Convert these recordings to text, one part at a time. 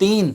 3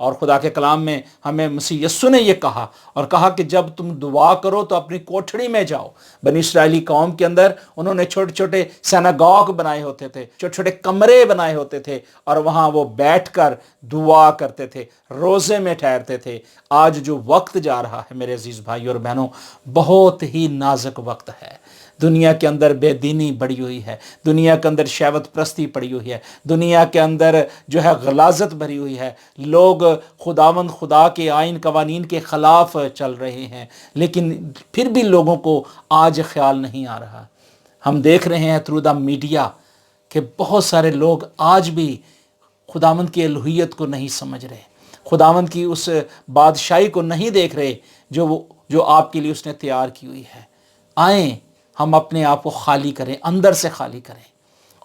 اور خدا کے کلام میں ہمیں مسیح یسو نے یہ کہا اور کہا کہ جب تم دعا کرو تو اپنی کوٹھڑی میں جاؤ۔ بنی اسرائیلی قوم کے اندر انہوں نے چھوٹے چھوٹے سیناگوگ بنائے ہوتے تھے، چھوٹے چھوٹے کمرے بنائے ہوتے تھے، اور وہاں وہ بیٹھ کر دعا کرتے تھے، روزے میں ٹھہرتے تھے۔ آج جو وقت جا رہا ہے میرے عزیز بھائی اور بہنوں، بہت ہی نازک وقت ہے۔ دنیا کے اندر بے دینی بڑھی ہوئی ہے، دنیا کے اندر شہوت پرستی پڑی ہوئی ہے، دنیا کے اندر جو ہے غلاظت بھری ہوئی ہے، لوگ خداوند خدا کے آئین قوانین کے خلاف چل رہے ہیں، لیکن پھر بھی لوگوں کو آج خیال نہیں آ رہا۔ ہم دیکھ رہے ہیں تھرو دا میڈیا کہ بہت سارے لوگ آج بھی خداوند کی الوہیت کو نہیں سمجھ رہے، خداوند کی اس بادشاہی کو نہیں دیکھ رہے جو آپ کے لیے اس نے تیار کی ہوئی ہے۔ آئیں ہم اپنے آپ کو خالی کریں، اندر سے خالی کریں،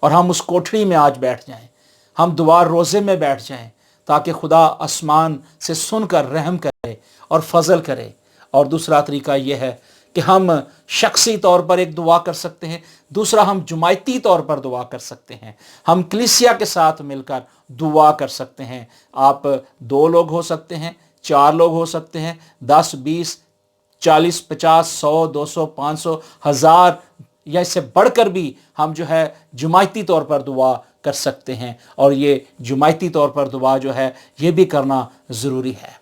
اور ہم اس کوٹھڑی میں آج بیٹھ جائیں، ہم دعا روزے میں بیٹھ جائیں، تاکہ خدا آسمان سے سن کر رحم کرے اور فضل کرے۔ اور دوسرا طریقہ یہ ہے کہ ہم شخصی طور پر ایک دعا کر سکتے ہیں، دوسرا ہم جماعتی طور پر دعا کر سکتے ہیں، ہم کلیسیا کے ساتھ مل کر دعا کر سکتے ہیں۔ آپ 2 لوگ ہو سکتے ہیں، 4 لوگ ہو سکتے ہیں، 10 20 40 50 100 200 500 1000 یا اس سے بڑھ کر بھی ہم جو ہے جماعتی طور پر دعا کر سکتے ہیں، اور یہ جماعتی طور پر دعا جو ہے یہ بھی کرنا ضروری ہے۔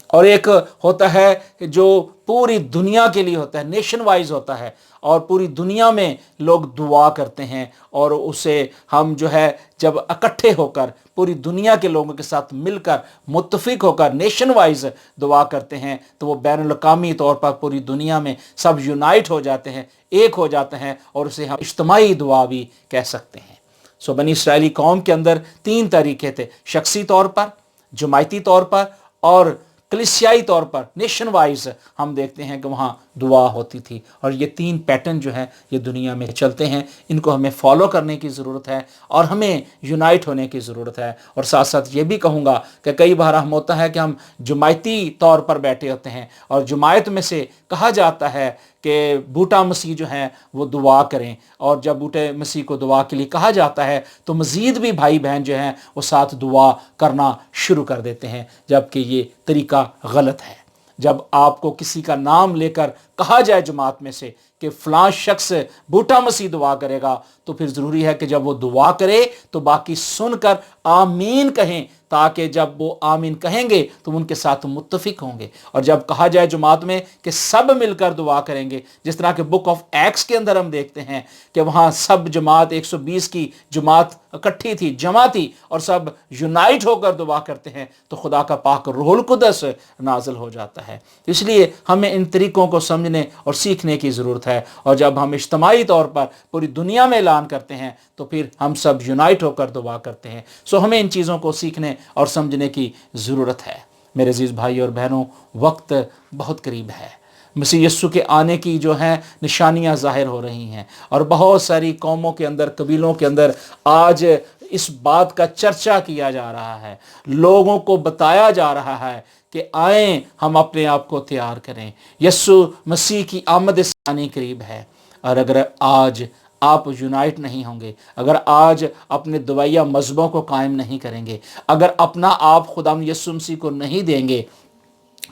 اور ایک ہوتا ہے جو پوری دنیا کے لیے ہوتا ہے، نیشن وائز ہوتا ہے، اور پوری دنیا میں لوگ دعا کرتے ہیں، اور اسے ہم جو ہے جب اکٹھے ہو کر پوری دنیا کے لوگوں کے ساتھ مل کر متفق ہو کر نیشن وائز دعا کرتے ہیں، تو وہ بین الاقوامی طور پر پوری دنیا میں سب یونائٹ ہو جاتے ہیں، ایک ہو جاتے ہیں، اور اسے ہم اجتماعی دعا بھی کہہ سکتے ہیں۔ بنی اسرائیلی قوم کے اندر 3 طریقے تھے، شخصی طور پر، جماعتی طور پر، اور کلیسیائی طور پر نیشن وائز ہم دیکھتے ہیں کہ وہاں دعا ہوتی تھی۔ اور یہ 3 پیٹرن جو ہیں یہ دنیا میں چلتے ہیں، ان کو ہمیں فالو کرنے کی ضرورت ہے، اور ہمیں یونائٹ ہونے کی ضرورت ہے۔ اور ساتھ ساتھ یہ بھی کہوں گا کہ کئی بار ہم ہوتا ہے کہ ہم جماعتی طور پر بیٹھے ہوتے ہیں، اور جماعت میں سے کہا جاتا ہے کہ بوٹا مسیح جو ہیں وہ دعا کریں، اور جب بوٹے مسیح کو دعا کے لیے کہا جاتا ہے تو مزید بھی بھائی بہن جو ہیں وہ ساتھ دعا کرنا شروع کر دیتے ہیں، جبکہ یہ طریقہ غلط ہے۔ جب آپ کو کسی کا نام لے کر کہا جائے جماعت میں سے کہ فلاں شخص بوٹا مسیح دعا کرے گا، تو پھر ضروری ہے کہ جب وہ دعا کرے تو باقی سن کر آمین کہیں، تاکہ جب وہ آمین کہیں گے تو ان کے ساتھ متفق ہوں گے۔ اور جب کہا جائے جماعت میں کہ سب مل کر دعا کریں گے، جس طرح کہ بک آف ایکس کے اندر ہم دیکھتے ہیں کہ وہاں سب جماعت 120 کی جماعت اکٹھی تھی، جمع تھی، اور سب یونائٹ ہو کر دعا کرتے ہیں، تو خدا کا پاک روح القدس نازل ہو جاتا ہے۔ اس لیے ہمیں ان طریقوں کو سمجھنے اور سیکھنے کی ضرورت ہے، اور جب ہم اجتماعی طور پر پوری دنیا میں اعلان کرتے ہیں تو پھر ہم سب یونائٹ ہو کر دعا کرتے ہیں۔ ہمیں ان چیزوں کو سیکھنے اور سمجھنے کی ضرورت ہے۔ میرے عزیز بھائی اور بہنوں، وقت بہت قریب ہے، مسیح یسوع کے آنے کی جو ہیں نشانیاں ظاہر ہو رہی ہیں، اور بہت ساری قوموں کے اندر، قبیلوں کے اندر آج اس بات کا چرچا کیا جا رہا ہے، لوگوں کو بتایا جا رہا ہے کہ آئیں ہم اپنے آپ کو تیار کریں، یسوع مسیح کی آمد ثانی قریب ہے۔ اور اگر آج آپ یونائٹ نہیں ہوں گے، اگر آج اپنے دوائیا مذہبوں کو قائم نہیں کریں گے، اگر اپنا آپ خدا یسوع مسیح کو نہیں دیں گے،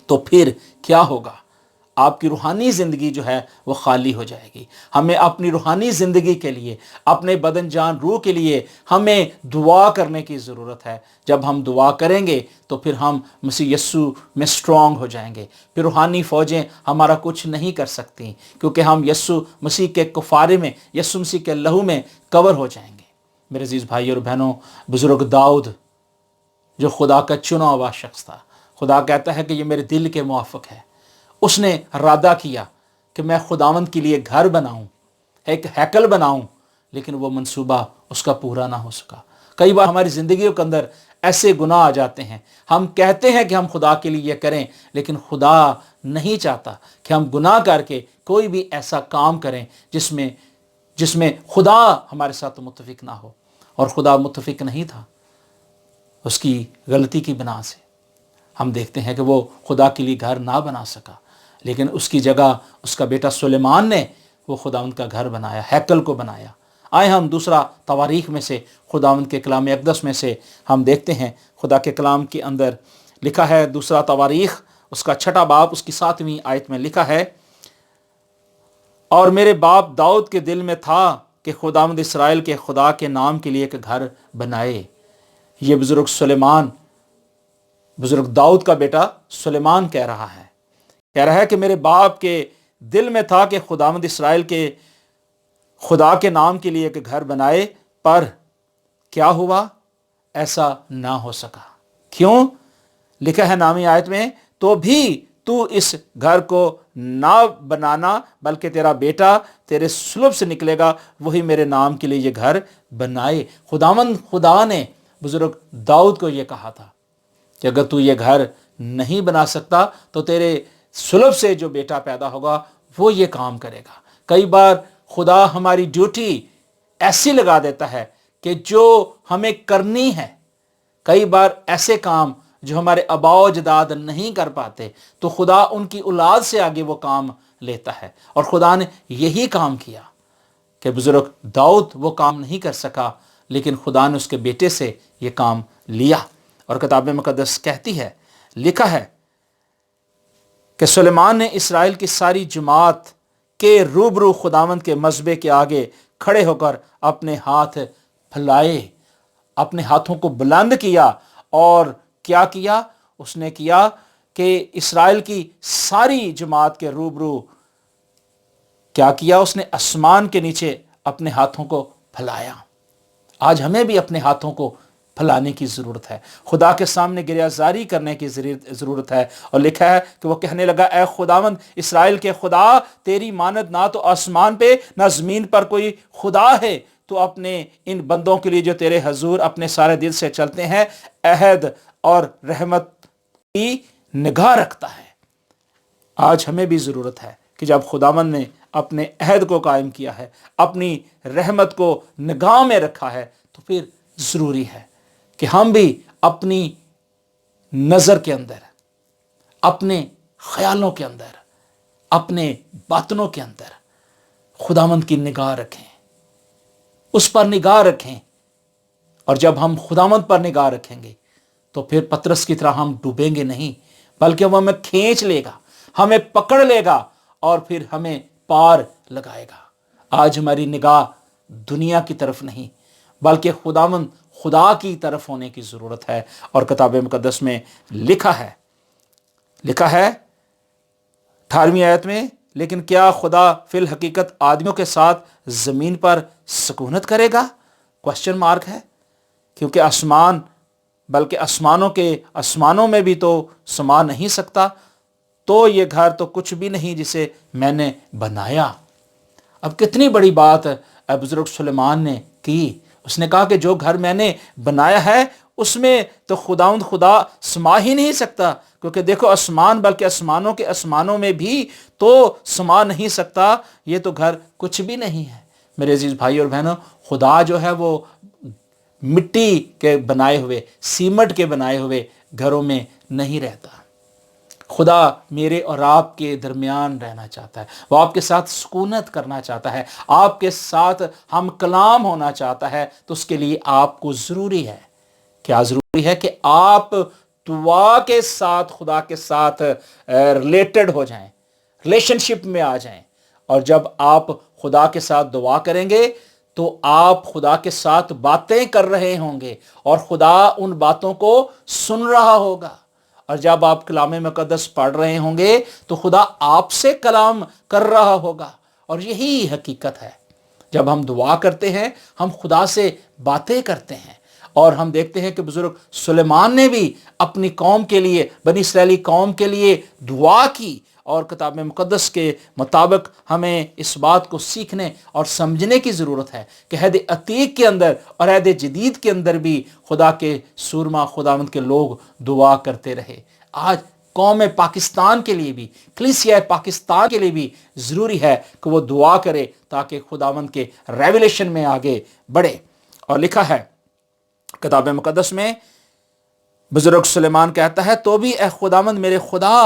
تو پھر کیا ہوگا؟ آپ کی روحانی زندگی جو ہے وہ خالی ہو جائے گی۔ ہمیں اپنی روحانی زندگی کے لیے، اپنے بدن جان روح کے لیے ہمیں دعا کرنے کی ضرورت ہے۔ جب ہم دعا کریں گے تو پھر ہم مسیح یسوع میں سٹرونگ ہو جائیں گے، پھر روحانی فوجیں ہمارا کچھ نہیں کر سکتی، کیونکہ ہم یسوع مسیح کے کفارے میں، یسوع مسیح کے لہو میں کور ہو جائیں گے۔ میرے عزیز بھائی اور بہنوں، بزرگ داؤد جو خدا کا چنا ہوا شخص تھا، خدا کہتا ہے کہ یہ میرے دل کے موافق ہے، اس نے ارادہ کیا کہ میں خداوند کے لیے گھر بناؤں، ایک ہیکل بناؤں، لیکن وہ منصوبہ اس کا پورا نہ ہو سکا۔ کئی بار ہماری زندگیوں کے اندر ایسے گناہ آ جاتے ہیں، ہم کہتے ہیں کہ ہم خدا کے لیے یہ کریں، لیکن خدا نہیں چاہتا کہ ہم گناہ کر کے کوئی بھی ایسا کام کریں جس میں خدا ہمارے ساتھ متفق نہ ہو، اور خدا متفق نہیں تھا اس کی غلطی کی بنا سے۔ ہم دیکھتے ہیں کہ وہ خدا کے لیے گھر نہ بنا سکا، لیکن اس کی جگہ اس کا بیٹا سلیمان نے وہ خداوند کا گھر بنایا، ہیکل کو بنایا۔ آئے ہم دوسرا تواریخ میں سے، خداوند کے کلام اقدس میں سے ہم دیکھتے ہیں، خدا کے کلام کے اندر لکھا ہے دوسرا تواریخ اس کا 6 باب اس کی 7ویں آیت میں لکھا ہے، اور میرے باپ داؤد کے دل میں تھا کہ خداوند اسرائیل کے خدا کے نام کے لیے ایک گھر بنائے۔ یہ بزرگ داؤد کا بیٹا سلیمان کہہ رہا ہے کہ میرے باپ کے دل میں تھا کہ خداوند اسرائیل کے خدا کے نام کے لیے ایک گھر بنائے، پر کیا ہوا؟ ایسا نہ ہو سکا۔ کیوں؟ لکھا ہے 9ویں آیت میں، تو بھی تو اس گھر کو نہ بنانا، بلکہ تیرا بیٹا تیرے سلب سے نکلے گا، وہی میرے نام کے لیے یہ گھر بنائے۔ خدا نے بزرگ داؤد کو یہ کہا تھا کہ اگر تو یہ گھر نہیں بنا سکتا تو تیرے سلب سے جو بیٹا پیدا ہوگا وہ یہ کام کرے گا۔ کئی بار خدا ہماری ڈیوٹی ایسی لگا دیتا ہے کہ جو ہمیں کرنی ہے، کئی بار ایسے کام جو ہمارے آباء و اجداد نہیں کر پاتے تو خدا ان کی اولاد سے آگے وہ کام لیتا ہے، اور خدا نے یہی کام کیا کہ بزرگ داؤد وہ کام نہیں کر سکا، لیکن خدا نے اس کے بیٹے سے یہ کام لیا۔ اور کتاب مقدس کہتی ہے، لکھا ہے کہ سلیمان نے اسرائیل کی ساری جماعت کے روبرو خداوند کے مذبح کے آگے کھڑے ہو کر اپنے ہاتھ پھیلائے، اپنے ہاتھوں کو بلند کیا، اور کیا کیا؟ اس نے کیا کہ اسرائیل کی ساری جماعت کے روبرو کیا کیا؟ اس نے آسمان کے نیچے اپنے ہاتھوں کو پھیلایا۔ آج ہمیں بھی اپنے ہاتھوں کو پھیلانے کی ضرورت ہے، خدا کے سامنے گریہزاری کرنے کی ضرورت ہے۔ اور لکھا ہے کہ وہ کہنے لگا، اے خداوند اسرائیل کے خدا، تیری مانند نہ تو آسمان پہ نہ زمین پر کوئی خدا ہے، تو اپنے ان بندوں کے لیے جو تیرے حضور اپنے سارے دل سے چلتے ہیں عہد اور رحمت کی نگاہ رکھتا ہے۔ آج ہمیں بھی ضرورت ہے کہ جب خداوند نے اپنے عہد کو قائم کیا ہے، اپنی رحمت کو نگاہ میں رکھا ہے، تو پھر ضروری ہے کہ ہم بھی اپنی نظر کے اندر، اپنے خیالوں کے اندر، اپنے باطنوں کے اندر خداوند کی نگاہ رکھیں، اس پر نگاہ رکھیں۔ اور جب ہم خداوند پر نگاہ رکھیں گے تو پھر پترس کی طرح ہم ڈوبیں گے نہیں، بلکہ وہ ہمیں کھینچ لے گا، ہمیں پکڑ لے گا، اور پھر ہمیں پار لگائے گا۔ آج ہماری نگاہ دنیا کی طرف نہیں بلکہ خدا کی طرف ہونے کی ضرورت ہے۔ اور کتاب مقدس میں لکھا ہے 18ویں آیت میں، لیکن کیا خدا فی الحقیقت آدمیوں کے ساتھ زمین پر سکونت کرے گا؟ کوسچن مارک ہے، کیونکہ آسمانوں میں بھی تو سما نہیں سکتا، تو یہ گھر تو کچھ بھی نہیں جسے میں نے بنایا۔ اب کتنی بڑی بات بزرگ سلیمان نے کی، اس نے کہا کہ جو گھر میں نے بنایا ہے اس میں تو خدا سما ہی نہیں سکتا، کیونکہ دیکھو آسمان، بلکہ آسمانوں کے آسمانوں میں بھی تو سما نہیں سکتا، یہ تو گھر کچھ بھی نہیں ہے۔ میرے عزیز بھائی اور بہنوں، خدا جو ہے وہ مٹی کے بنائے ہوئے، سیمٹ کے بنائے ہوئے گھروں میں نہیں رہتا۔ خدا میرے اور آپ کے درمیان رہنا چاہتا ہے، وہ آپ کے ساتھ سکونت کرنا چاہتا ہے، آپ کے ساتھ ہم کلام ہونا چاہتا ہے۔ تو اس کے لیے آپ کو ضروری ہے، کیا ضروری ہے؟ کہ آپ دعا کے ساتھ خدا کے ساتھ ریلیٹڈ ہو جائیں، ریلیشن شپ میں آ جائیں۔ اور جب آپ خدا کے ساتھ دعا کریں گے تو آپ خدا کے ساتھ باتیں کر رہے ہوں گے، اور خدا ان باتوں کو سن رہا ہوگا۔ اور جب آپ کلام مقدس پڑھ رہے ہوں گے تو خدا آپ سے کلام کر رہا ہوگا۔ اور یہی حقیقت ہے، جب ہم دعا کرتے ہیں ہم خدا سے باتیں کرتے ہیں۔ اور ہم دیکھتے ہیں کہ بزرگ سلیمان نے بھی اپنی قوم کے لیے، بنی اسرائیلی قوم کے لیے دعا کی، اور کتاب مقدس کے مطابق ہمیں اس بات کو سیکھنے اور سمجھنے کی ضرورت ہے کہ عہد عتیق کے اندر اور عہد جدید کے اندر بھی خدا کے سورما خداوند کے لوگ دعا کرتے رہے۔ آج قوم پاکستان کے لیے بھی، کلیسیا پاکستان کے لیے بھی ضروری ہے کہ وہ دعا کرے تاکہ خداوند کے ریویلیشن میں آگے بڑھے۔ اور لکھا ہے کتاب مقدس میں، بزرگ سلیمان کہتا ہے، تو بھی اے خداوند میرے خدا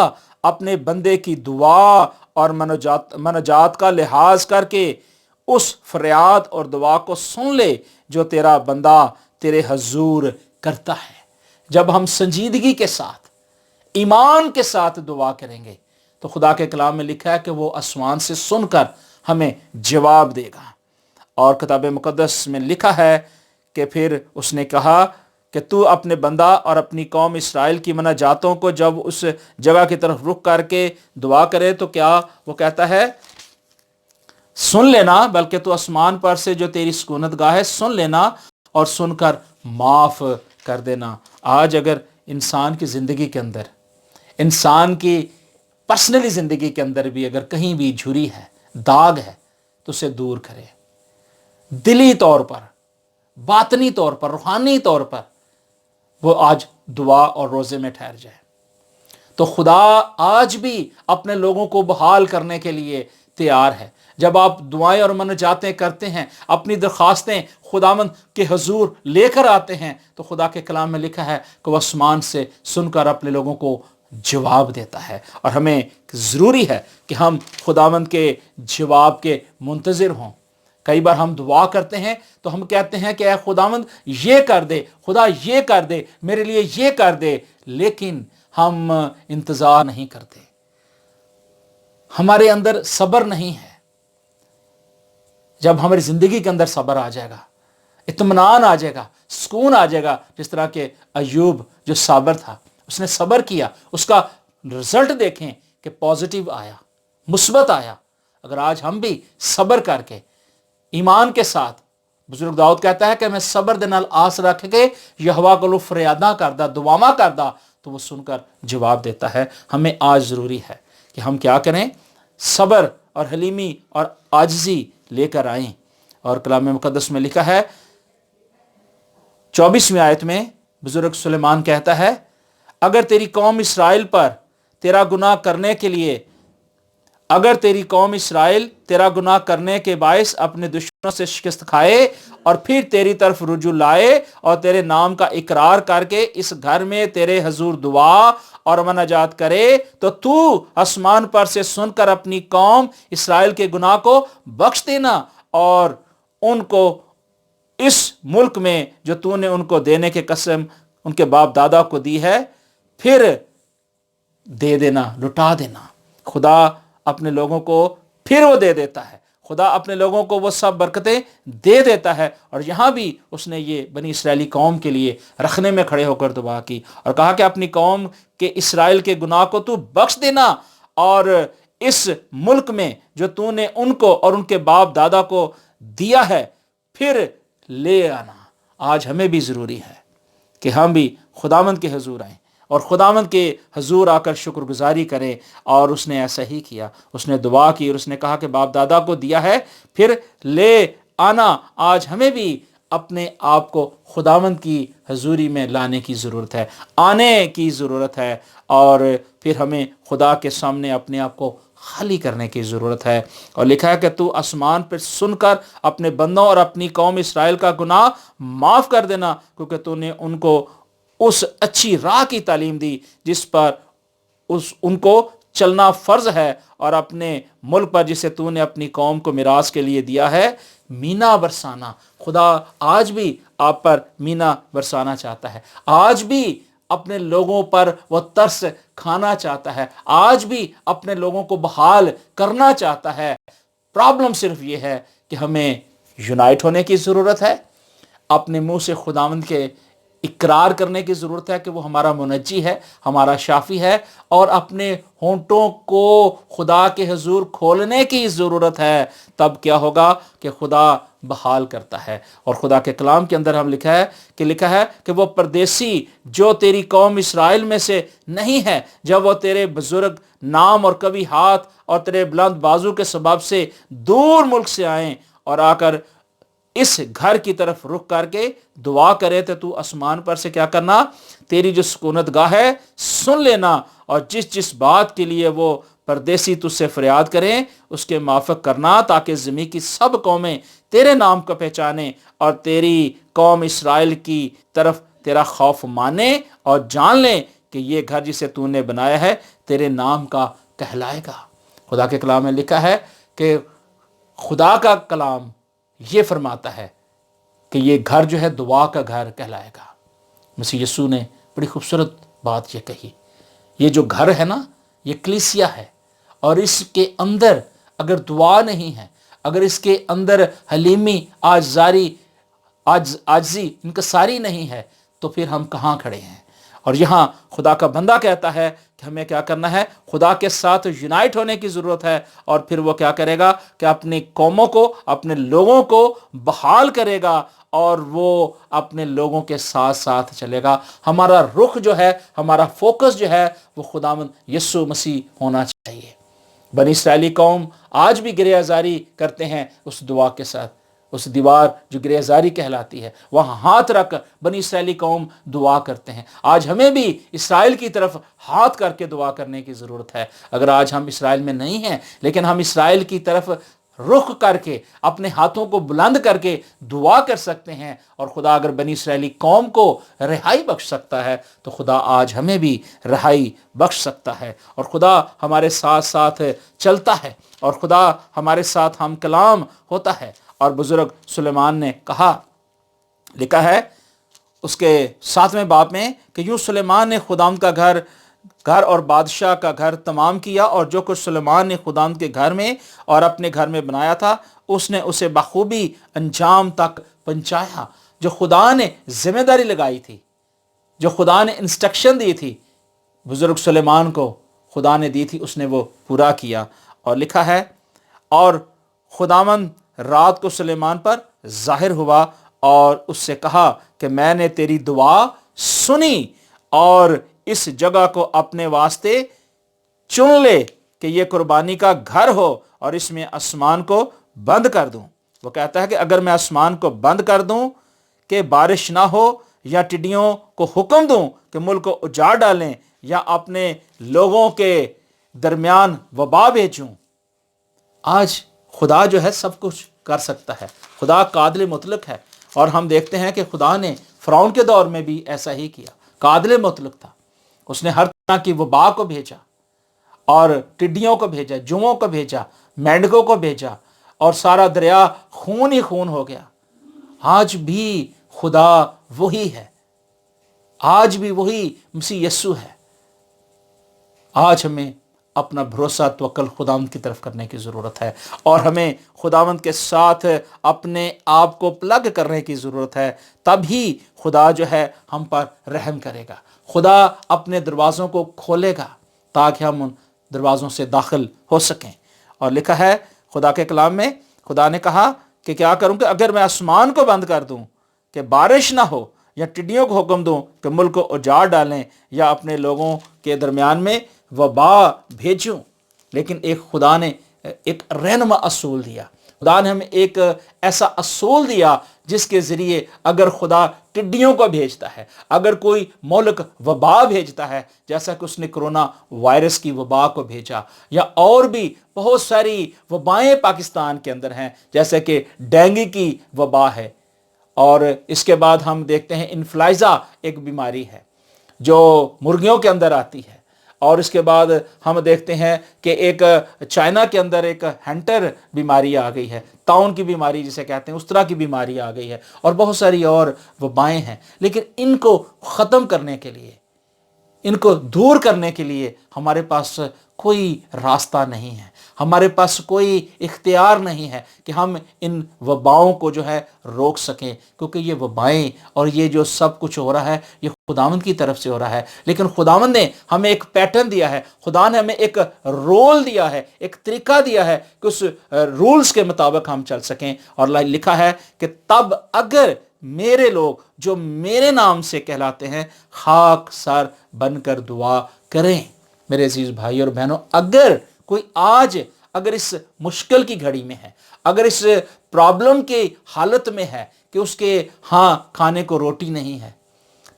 اپنے بندے کی دعا اور مناجات کا لحاظ کر کے اس فریاد اور دعا کو سن لے جو تیرا بندہ تیرے حضور کرتا ہے۔ جب ہم سنجیدگی کے ساتھ ایمان کے ساتھ دعا کریں گے تو خدا کے کلام میں لکھا ہے کہ وہ آسمان سے سن کر ہمیں جواب دے گا۔ اور کتاب مقدس میں لکھا ہے کہ پھر اس نے کہا کہ تو اپنے بندہ اور اپنی قوم اسرائیل کی مناجاتوں کو جب اس جگہ کی طرف رخ کر کے دعا کرے تو کیا وہ کہتا ہے، سن لینا، بلکہ تو آسمان پر سے جو تیری سکونت گاہ ہے سن لینا اور سن کر معاف کر دینا۔ آج اگر انسان کی زندگی کے اندر، انسان کی پرسنلی زندگی کے اندر بھی اگر کہیں بھی جھری ہے، داغ ہے، تو اسے دور کرے، دلی طور پر، باطنی طور پر، روحانی طور پر وہ آج دعا اور روزے میں ٹھہر جائے۔ تو خدا آج بھی اپنے لوگوں کو بحال کرنے کے لیے تیار ہے۔ جب آپ دعائیں اور مناجاتیں کرتے ہیں، اپنی درخواستیں خداوند کے حضور لے کر آتے ہیں، تو خدا کے کلام میں لکھا ہے کہ وہ آسمان سے سن کر اپنے لوگوں کو جواب دیتا ہے، اور ہمیں ضروری ہے کہ ہم خداوند کے جواب کے منتظر ہوں۔ کئی بار ہم دعا کرتے ہیں تو ہم کہتے ہیں کہ اے خداوند یہ کر دے، خدا یہ کر دے، میرے لیے یہ کر دے، لیکن ہم انتظار نہیں کرتے، ہمارے اندر صبر نہیں ہے۔ جب ہماری زندگی کے اندر صبر آ جائے گا، اطمینان آ جائے گا، سکون آ جائے گا، جس طرح کہ ایوب جو صابر تھا، اس نے صبر کیا، اس کا رزلٹ دیکھیں کہ پازیٹیو آیا، مثبت آیا۔ اگر آج ہم بھی صبر کر کے ایمان کے ساتھ، بزرگ داؤد کہتا ہے کہ میں صبر دے نال آس رکھ کے یہوہ کو فریاداں کردہ، دعاواں کردہ، تو وہ سن کر جواب دیتا ہے۔ ہمیں آج ضروری ہے کہ ہم کیا کریں، صبر اور حلیمی اور عاجزی لے کر آئیں۔ اور کلام مقدس میں لکھا ہے 24ویں آیت میں بزرگ سلیمان کہتا ہے، اگر تیری قوم اسرائیل پر تیرا گناہ کرنے کے لیے، اگر تیری قوم اسرائیل تیرا گناہ کرنے کے باعث اپنے دشمنوں سے شکست کھائے اور پھر تیری طرف رجوع لائے اور تیرے نام کا اقرار کر کے اس گھر میں تیرے حضور دعا اور مناجات کرے، تو آسمان پر سے سن کر اپنی قوم اسرائیل کے گناہ کو بخش دینا اور ان کو اس ملک میں جو تو نے ان کو دینے کے قسم ان کے باپ دادا کو دی ہے پھر دے دینا، لٹا دینا۔ خدا اپنے لوگوں کو پھر وہ دے دیتا ہے، خدا اپنے لوگوں کو وہ سب برکتیں دے دیتا ہے۔ اور یہاں بھی اس نے یہ بنی اسرائیلی قوم کے لیے رکھنے میں کھڑے ہو کر دعا کی اور کہا کہ اپنی قوم کے اسرائیل کے گناہ کو تو بخش دینا اور اس ملک میں جو تو نے ان کو اور ان کے باپ دادا کو دیا ہے پھر لے آنا۔ آج ہمیں بھی ضروری ہے کہ ہم بھی خداوند کے حضور آئیں اور خداوند کے حضور آ کر شکر گزاری کریں، اور اس نے ایسا ہی کیا۔ اس نے دعا کی اور اس نے کہا کہ باپ دادا کو دیا ہے پھر لے آنا۔ آج ہمیں بھی اپنے آپ کو خداوند کی حضوری میں لانے کی ضرورت ہے، آنے کی ضرورت ہے، اور پھر ہمیں خدا کے سامنے اپنے آپ کو خالی کرنے کی ضرورت ہے۔ اور لکھا ہے کہ تو آسمان پر سن کر اپنے بندوں اور اپنی قوم اسرائیل کا گناہ معاف کر دینا، کیونکہ تو نے ان کو اس اچھی راہ کی تعلیم دی جس پر ان کو چلنا فرض ہے، اور اپنے ملک پر جسے تو نے اپنی قوم کو میراث کے لیے دیا ہے مینا برسانا۔ خدا آج بھی آپ پر مینا برسانا چاہتا ہے، آج بھی اپنے لوگوں پر وہ ترس کھانا چاہتا ہے، آج بھی اپنے لوگوں کو بحال کرنا چاہتا ہے۔ پرابلم صرف یہ ہے کہ ہمیں یونائٹ ہونے کی ضرورت ہے، اپنے منہ سے خداوند کے اقرار کرنے کی ضرورت ہے کہ وہ ہمارا منجی ہے، ہمارا شافی ہے، اور اپنے ہونٹوں کو خدا کے حضور کھولنے کی ضرورت ہے۔ تب کیا ہوگا کہ خدا بحال کرتا ہے۔ اور خدا کے کلام کے اندر ہم لکھا ہے کہ وہ پردیسی جو تیری قوم اسرائیل میں سے نہیں ہے، جب وہ تیرے بزرگ نام اور قوی ہاتھ اور تیرے بلند بازو کے سبب سے دور ملک سے آئیں اور آ کر اس گھر کی طرف رخ کر کے دعا کرے، تو آسمان پر سے کیا کرنا، تیری جو سکونت گاہ ہے سن لینا، اور جس جس بات کے لیے وہ پردیسی تجھ سے فریاد کریں اس کے موافق کرنا، تاکہ زمین کی سب قومیں تیرے نام کو پہچانیں اور تیری قوم اسرائیل کی طرف تیرا خوف مانے اور جان لیں کہ یہ گھر جسے تو نے بنایا ہے تیرے نام کا کہلائے گا۔ خدا کے کلام میں لکھا ہے کہ خدا کا کلام یہ فرماتا ہے کہ یہ گھر جو ہے دعا کا گھر کہلائے گا۔ مسیح یسوع نے بڑی خوبصورت بات یہ کہی، یہ جو گھر ہے نا یہ کلیسیا ہے، اور اس کے اندر اگر دعا نہیں ہے، اگر اس کے اندر حلیمی، آجزی انکساری نہیں ہے، تو پھر ہم کہاں کھڑے ہیں؟ اور یہاں خدا کا بندہ کہتا ہے کہ ہمیں کیا کرنا ہے؟ خدا کے ساتھ یونائٹ ہونے کی ضرورت ہے، اور پھر وہ کیا کرے گا کہ اپنی قوموں کو، اپنے لوگوں کو بحال کرے گا، اور وہ اپنے لوگوں کے ساتھ ساتھ چلے گا۔ ہمارا رخ جو ہے، ہمارا فوکس جو ہے، وہ خداوند یسوع مسیح ہونا چاہیے۔ بنی اسرائیلی قوم آج بھی گریہ زاری کرتے ہیں اس دعا کے ساتھ، اس دیوار جو گریہ زاری کہلاتی ہے، وہاں ہاتھ رکھ بنی اسرائیلی قوم دعا کرتے ہیں۔ آج ہمیں بھی اسرائیل کی طرف ہاتھ کر کے دعا کرنے کی ضرورت ہے۔ اگر آج ہم اسرائیل میں نہیں ہیں، لیکن ہم اسرائیل کی طرف رخ کر کے اپنے ہاتھوں کو بلند کر کے دعا کر سکتے ہیں، اور خدا اگر بنی اسرائیلی قوم کو رہائی بخش سکتا ہے تو خدا آج ہمیں بھی رہائی بخش سکتا ہے، اور خدا ہمارے ساتھ ساتھ چلتا ہے، اور خدا ہمارے ساتھ ہم کلام ہوتا ہے۔ اور بزرگ سلیمان نے کہا، لکھا ہے اس کے 7ویں باب میں کہ یوں سلیمان نے خداوند کا گھر اور بادشاہ کا گھر تمام کیا، اور جو کچھ سلیمان نے خداوند کے گھر میں اور اپنے گھر میں بنایا تھا اس نے اسے بخوبی انجام تک پہنچایا۔ جو خدا نے ذمہ داری لگائی تھی، جو خدا نے انسٹرکشن دی تھی بزرگ سلیمان کو، خدا نے دی تھی، اس نے وہ پورا کیا۔ اور لکھا ہے اور خداوند رات کو سلیمان پر ظاہر ہوا اور اس سے کہا کہ میں نے تیری دعا سنی، اور اس جگہ کو اپنے واسطے چن لے کہ یہ قربانی کا گھر ہو، اور اس میں آسمان کو بند کر دوں۔ وہ کہتا ہے کہ اگر میں آسمان کو بند کر دوں کہ بارش نہ ہو، یا ٹڈیوں کو حکم دوں کہ ملک کو اجاڑ ڈالیں، یا اپنے لوگوں کے درمیان وبا بھیجوں۔ آج خدا جو ہے سب کچھ کر سکتا ہے، خدا قادر مطلق ہے، اور ہم دیکھتے ہیں کہ خدا نے فرعون کے دور میں بھی ایسا ہی کیا، قادر مطلق تھا۔ اس نے ہر طرح کی وبا کو بھیجا، اور ٹڈیوں کو بھیجا، جوؤں کو بھیجا، مینڈکوں کو بھیجا، اور سارا دریا خون ہی خون ہو گیا۔ آج بھی خدا وہی ہے، آج بھی وہی مسیح یسوع ہے۔ آج ہمیں اپنا بھروسہ توکل خداوند کی طرف کرنے کی ضرورت ہے، اور ہمیں خداوند کے ساتھ اپنے آپ کو پلگ کرنے کی ضرورت ہے، تب ہی خدا جو ہے ہم پر رحم کرے گا، خدا اپنے دروازوں کو کھولے گا تاکہ ہم ان دروازوں سے داخل ہو سکیں۔ اور لکھا ہے خدا کے کلام میں، خدا نے کہا کہ کیا کروں کہ اگر میں آسمان کو بند کر دوں کہ بارش نہ ہو، یا ٹڈیوں کو حکم دوں کہ ملک کو اجاڑ ڈالیں، یا اپنے لوگوں کے درمیان میں وبا بھیجوں۔ لیکن ایک خدا نے ایک رہنما اصول دیا، خدا نے ہمیں ایک ایسا اصول دیا جس کے ذریعے اگر خدا ٹڈیوں کو بھیجتا ہے، اگر کوئی ملک وبا بھیجتا ہے، جیسا کہ اس نے کرونا وائرس کی وبا کو بھیجا، یا اور بھی بہت ساری وبائیں پاکستان کے اندر ہیں، جیسے کہ ڈینگی کی وبا ہے، اور اس کے بعد ہم دیکھتے ہیں انفلائزا ایک بیماری ہے جو مرغیوں کے اندر آتی ہے، اور اس کے بعد ہم دیکھتے ہیں کہ ایک چائنا کے اندر ایک ہنٹر بیماری آ گئی ہے، طاعون کی بیماری جسے کہتے ہیں، اس طرح کی بیماری آ گئی ہے، اور بہت ساری اور وبائیں ہیں۔ لیکن ان کو ختم کرنے کے لیے، ان کو دور کرنے کے لیے ہمارے پاس کوئی راستہ نہیں ہے، ہمارے پاس کوئی اختیار نہیں ہے کہ ہم ان وباؤں کو جو ہے روک سکیں، کیونکہ یہ وبائیں اور یہ جو سب کچھ ہو رہا ہے یہ خداوند کی طرف سے ہو رہا ہے۔ لیکن خداوند نے ہمیں ایک پیٹرن دیا ہے، خدا نے ہمیں ایک رول دیا ہے، ایک طریقہ دیا ہے کہ اس رولز کے مطابق ہم چل سکیں۔ اور لکھا ہے کہ تب اگر میرے لوگ جو میرے نام سے کہلاتے ہیں خاک سر بن کر دعا کریں۔ میرے عزیز بھائی اور بہنوں، اگر کوئی آج اگر اس مشکل کی گھڑی میں ہے، اگر اس پرابلم کی حالت میں ہے کہ اس کے ہاں کھانے کو روٹی نہیں ہے،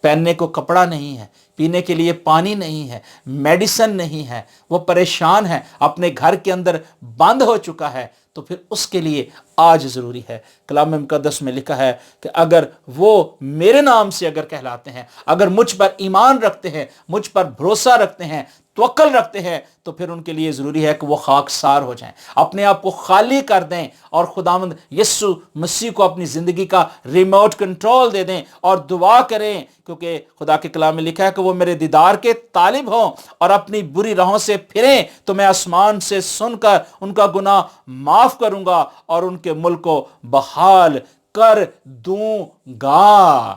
پہننے کو کپڑا نہیں ہے، پینے کے لیے پانی نہیں ہے، میڈیسن نہیں ہے، وہ پریشان ہے، اپنے گھر کے اندر بند ہو چکا ہے، تو پھر اس کے لیے آج ضروری ہے۔ کلام مقدس میں لکھا ہے کہ اگر وہ میرے نام سے اگر کہلاتے ہیں، اگر مجھ پر ایمان رکھتے ہیں، مجھ پر بھروسہ رکھتے ہیں، توکل رکھتے ہیں، تو پھر ان کے لیے ضروری ہے کہ وہ خاکسار ہو جائیں، اپنے آپ کو خالی کر دیں اور خداوند یسوع مسیح کو اپنی زندگی کا ریموٹ کنٹرول دے دیں اور دعا کریں، کیونکہ خدا کے کلام میں لکھا ہے کہ وہ میرے دیدار کے طالب ہوں اور اپنی بری راہوں سے پھریں تو میں آسمان سے سن کر ان کا گناہ معاف کروں گا اور ان کے ملک کو بحال کر دوں گا۔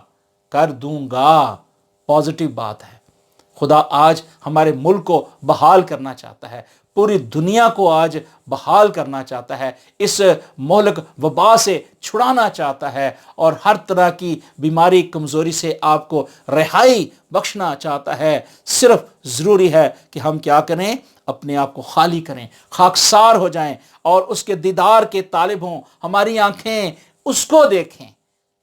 کر دوں گا، پازیٹیو بات ہے۔ خدا آج ہمارے ملک کو بحال کرنا چاہتا ہے، پوری دنیا کو آج بحال کرنا چاہتا ہے، اس مہلک وبا سے چھڑانا چاہتا ہے اور ہر طرح کی بیماری کمزوری سے آپ کو رہائی بخشنا چاہتا ہے۔ صرف ضروری ہے کہ ہم کیا کریں؟ اپنے آپ کو خالی کریں، خاکسار ہو جائیں اور اس کے دیدار کے طالب ہوں۔ ہماری آنکھیں اس کو دیکھیں،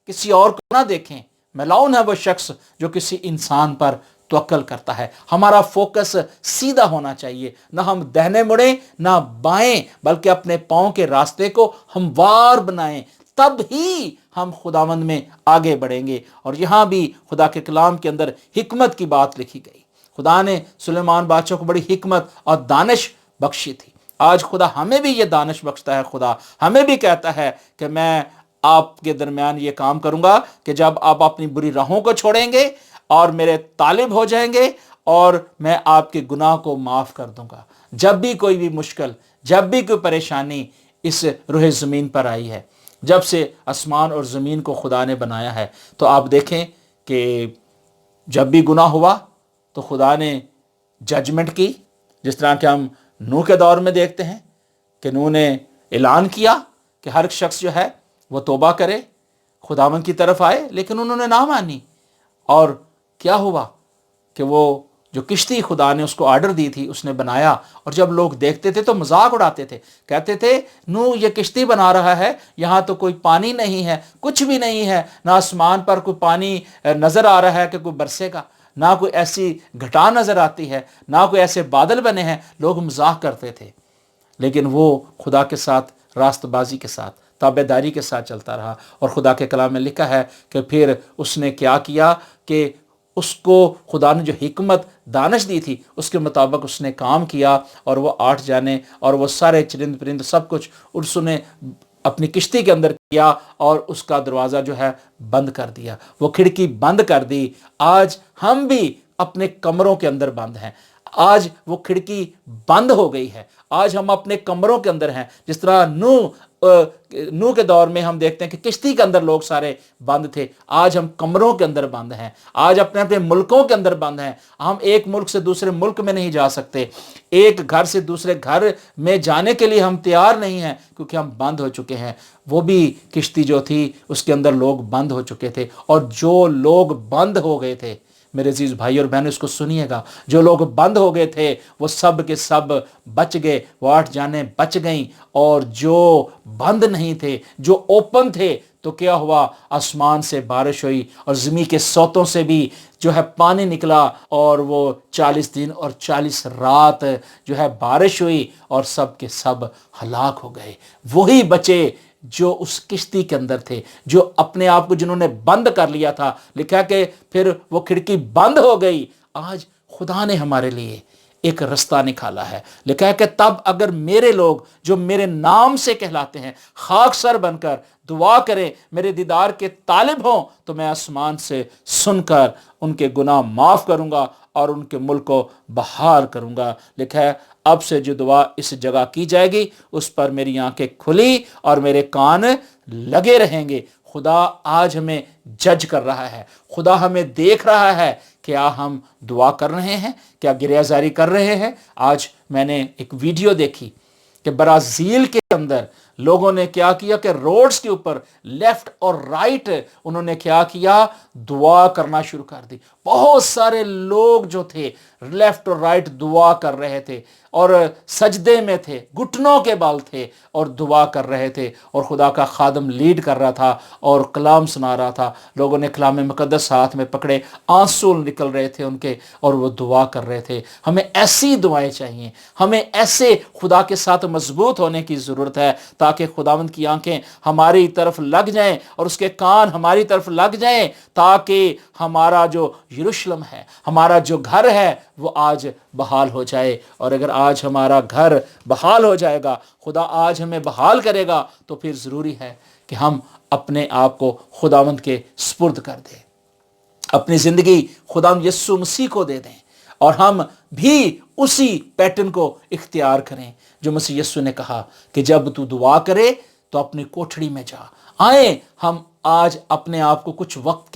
کسی اور کو نہ دیکھیں۔ ملعون ہے وہ شخص جو کسی انسان پر توکل کرتا ہے۔ ہمارا فوکس سیدھا ہونا چاہیے، نہ ہم دہنے مڑیں نہ بائیں، بلکہ اپنے پاؤں کے راستے کو ہموار بنائیں، تب ہی ہم خداوند میں آگے بڑھیں گے۔ اور یہاں بھی خدا کے کلام کے اندر حکمت کی بات لکھی گئی۔ خدا نے سلیمان بادشاہ کو بڑی حکمت اور دانش بخشی تھی۔ آج خدا ہمیں بھی یہ دانش بخشتا ہے۔ خدا ہمیں بھی کہتا ہے کہ میں آپ کے درمیان یہ کام کروں گا کہ جب آپ اپنی بری راہوں کو چھوڑیں گے اور میرے طالب ہو جائیں گے اور میں آپ کے گناہ کو معاف کر دوں گا۔ جب بھی کوئی بھی مشکل، جب بھی کوئی پریشانی اس روح زمین پر آئی ہے، جب سے آسمان اور زمین کو خدا نے بنایا ہے، تو آپ دیکھیں کہ جب بھی گناہ ہوا تو خدا نے ججمنٹ کی، جس طرح کہ ہم نوح کے دور میں دیکھتے ہیں کہ نوح نے اعلان کیا کہ ہر شخص جو ہے وہ توبہ کرے، خداوند کی طرف آئے، لیکن انہوں نے نہ مانی۔ اور کیا ہوا کہ وہ جو کشتی خدا نے اس کو آرڈر دی تھی اس نے بنایا، اور جب لوگ دیکھتے تھے تو مذاق اڑاتے تھے، کہتے تھے نوح یہ کشتی بنا رہا ہے، یہاں تو کوئی پانی نہیں ہے، کچھ بھی نہیں ہے، نہ آسمان پر کوئی پانی نظر آ رہا ہے کہ کوئی برسے گا، نہ کوئی ایسی گھٹا نظر آتی ہے، نہ کوئی ایسے بادل بنے ہیں۔ لوگ مذاق کرتے تھے، لیکن وہ خدا کے ساتھ راست بازی کے ساتھ تابع داری کے ساتھ چلتا رہا۔ اور خدا کے کلام میں لکھا ہے کہ پھر اس نے کیا کیا کہ اس کو خدا نے جو حکمت دانش دی تھی اس کے مطابق اس نے کام کیا، اور وہ 8 جانے اور وہ سارے چرند پرند سب کچھ اس نے اپنی کشتی کے اندر کیا اور اس کا دروازہ جو ہے بند کر دیا، وہ کھڑکی بند کر دی۔ آج ہم بھی اپنے کمروں کے اندر بند ہیں، آج وہ کھڑکی بند ہو گئی ہے، آج ہم اپنے کمروں کے اندر ہیں۔ جس طرح نوح کے دور میں ہم دیکھتے ہیں کہ کشتی کے اندر لوگ سارے بند تھے، آج ہم کمروں کے اندر بند ہیں، آج اپنے اپنے ملکوں کے اندر بند ہیں۔ ہم ایک ملک سے دوسرے ملک میں نہیں جا سکتے، ایک گھر سے دوسرے گھر میں جانے کے لیے ہم تیار نہیں ہیں، کیونکہ ہم بند ہو چکے ہیں۔ وہ بھی کشتی جو تھی اس کے اندر لوگ بند ہو چکے تھے، اور جو لوگ بند ہو گئے تھے، میرے عزیز بھائی اور بہنوں اس کو سنیے گا، جو لوگ بند ہو گئے تھے وہ سب کے سب بچ گئے، وہ 8 جانیں بچ گئیں، اور جو بند نہیں تھے، جو اوپن تھے، تو کیا ہوا؟ آسمان سے بارش ہوئی اور زمین کے سوتوں سے بھی جو ہے پانی نکلا، اور وہ 40 دن اور 40 رات جو ہے بارش ہوئی، اور سب کے سب ہلاک ہو گئے۔ وہی بچے جو اس کشتی کے اندر تھے، جو اپنے آپ کو جنہوں نے بند کر لیا تھا۔ لکھا کہ پھر وہ کھڑکی بند ہو گئی۔ آج خدا نے ہمارے لیے ایک رستہ نکالا ہے۔ لکھا ہے کہ تب اگر میرے لوگ جو میرے نام سے کہلاتے ہیں خاک سر بن کر دعا کریں، میرے دیدار کے طالب ہوں، تو میں آسمان سے سن کر ان کے گناہ معاف کروں گا اور ان کے ملک کو بحال کروں گا۔ لکھا ہے اب سے جو دعا اس جگہ کی جائے گی اس پر میری آنکھیں کھلی اور میرے کان لگے رہیں گے۔ خدا آج ہمیں جج کر رہا ہے، خدا ہمیں دیکھ رہا ہے، کیا ہم دعا کر رہے ہیں، کیا گریہ زاری کر رہے ہیں۔ آج میں نے ایک ویڈیو دیکھی کہ برازیل کے اندر لوگوں نے کیا کیا کہ روڈز کے اوپر لیفٹ اور رائٹ انہوں نے کیا کیا؟ دعا کرنا شروع کر دی۔ بہت سارے لوگ جو تھے لیفٹ اور رائٹ دعا کر رہے تھے، اور سجدے میں تھے، گھٹنوں کے بال تھے اور دعا کر رہے تھے، اور خدا کا خادم لیڈ کر رہا تھا اور کلام سنا رہا تھا۔ لوگوں نے کلام مقدس ہاتھ میں پکڑے، آنسو نکل رہے تھے ان کے، اور وہ دعا کر رہے تھے۔ ہمیں ایسی دعائیں چاہیے، ہمیں ایسے خدا کے ساتھ مضبوط ہونے کی ضرورت ہے تاکہ خداوند کی آنکھیں ہماری طرف لگ جائیں اور اس کے کان ہماری طرف لگ جائیں، تاکہ ہمارا جو یروشلم ہے، ہمارا جو گھر ہے، وہ آج بحال ہو جائے۔ اور اگر آج ہمارا گھر بحال ہو جائے گا، خدا آج ہمیں بحال کرے گا، تو پھر ضروری ہے کہ ہم اپنے آپ کو خداوند کے سپرد کر دیں، اپنی زندگی خداوند یسوع مسیح کو دے دیں، اور ہم بھی اسی پیٹرن کو اختیار کریں جو مسیح یسوع نے کہا کہ جب تو دعا کرے تو اپنی کوٹھڑی میں جا۔ آئیں ہم آج اپنے آپ کو کچھ وقت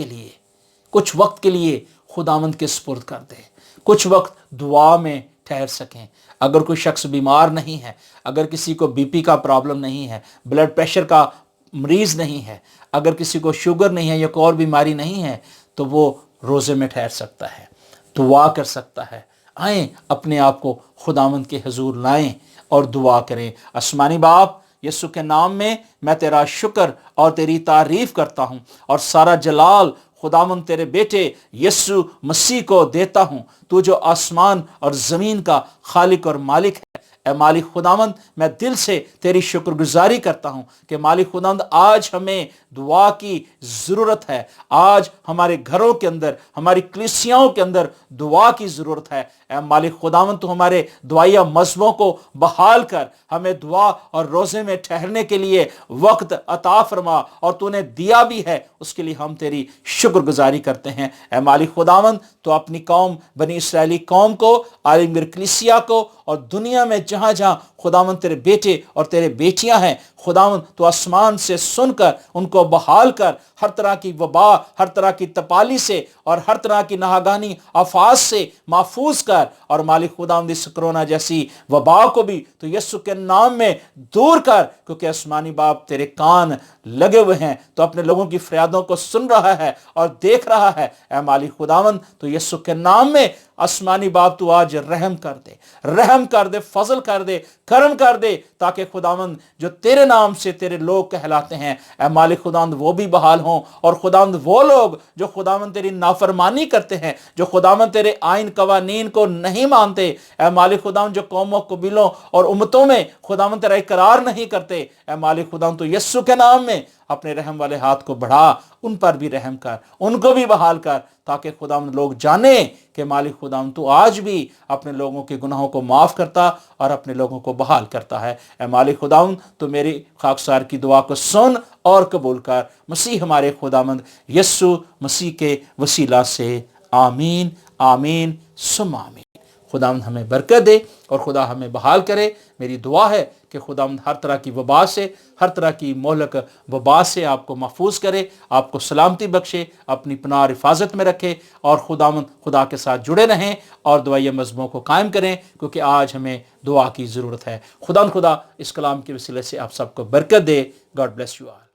کے لیے خداوند کے سپرد کر دیں، کچھ وقت دعا میں ٹھہر سکیں۔ اگر کوئی شخص بیمار نہیں ہے، اگر کسی کو بی پی کا پرابلم نہیں ہے، بلڈ پریشر کا مریض نہیں ہے، اگر کسی کو شوگر نہیں ہے یا کوئی اور بیماری نہیں ہے، تو وہ روزے میں ٹھہر سکتا ہے، دعا کر سکتا ہے۔ آئیں اپنے آپ کو خداوند کے حضور لائیں اور دعا کریں۔ آسمانی باپ، یسوع کے نام میں تیرا شکر اور تیری تعریف کرتا ہوں، اور سارا جلال خداوند تیرے بیٹے یسوع مسیح کو دیتا ہوں، تو جو آسمان اور زمین کا خالق اور مالک ہے۔ اے مالک خداوند، میں دل سے تیری شکر گزاری کرتا ہوں کہ مالک خداوند آج ہمیں دعا کی ضرورت ہے، آج ہمارے گھروں کے اندر، ہماری کلیسیاؤں کے اندر دعا کی ضرورت ہے۔ اے مالک خداوند، تو ہمارے دعائیہ مذہبوں کو بحال کر، ہمیں دعا اور روزے میں ٹھہرنے کے لیے وقت عطا فرما، اور تو نے دیا بھی ہے، اس کے لیے ہم تیری شکر گزاری کرتے ہیں۔ اے مالک خداوند، تو اپنی قوم بنی اسرائیلی قوم کو، عالمگیر کلیسیا کو، اور دنیا میں جہاں جہاں خداوند تیرے بیٹے اور تیرے بیٹیاں ہیں، خداوند تو آسمان سے سن کر ان کو بحال کر، ہر طرح کی وبا، ہر طرح کی تپالی سے اور ہر طرح کی ناگہانی آفات سے محفوظ کر، اور مالک خداوند اس کرونا جیسی وبا کو بھی تو یسوع کے نام میں دور کر، کیونکہ آسمانی باپ تیرے کان لگے ہوئے ہیں، تو اپنے لوگوں کی فریادوں کو سن رہا ہے اور دیکھ رہا ہے۔ اے مالک خداوند، تو یسوع کے نام میں آسمانی باپ تو آج رحم کر دے، فضل کر دے، کرم کر دے، تاکہ خداوند جو تیرے نام سے تیرے لوگ کہلاتے ہیں، اے مالک خداوند وہ بھی بحال ہوں، اور خداوند وہ لوگ جو خداوند تیری نافرمانی کرتے ہیں، جو خداوند تیرے آئین قوانین کو نہیں مانتے، اے مالک خداوند جو قوموں، قبیلوں اور امتوں میں خداوند تیرا اقرار نہیں کرتے، اے مالک خداوند تو یسوع کے نام میں اپنے رحم والے ہاتھ کو بڑھا، ان پر بھی رحم کر، ان کو بھی بحال کر، تاکہ خداوند لوگ جانیں کہ مالک خداوند تو آج بھی اپنے لوگوں کے گناہوں کو معاف کرتا اور اپنے لوگوں کو بحال کرتا ہے۔ اے مالک خداوند، تو میری خاکسار کی دعا کو سن اور قبول کر، مسیح ہمارے خداوند یسوع مسیح کے وسیلہ سے، آمین آمین ثم آمین۔ خداوند ہمیں برکت دے اور خدا ہمیں بحال کرے۔ میری دعا ہے کہ خداوند ہر طرح کی وبا سے، ہر طرح کی مہلک وبا سے آپ کو محفوظ کرے، آپ کو سلامتی بخشے، اپنی پناہ اور حفاظت میں رکھے، اور خداوند خدا کے ساتھ جڑے رہیں اور دعائیہ مذہبوں کو قائم کریں، کیونکہ آج ہمیں دعا کی ضرورت ہے۔ خدا اس کلام کے وسیلے سے آپ سب کو برکت دے۔ God bless you all.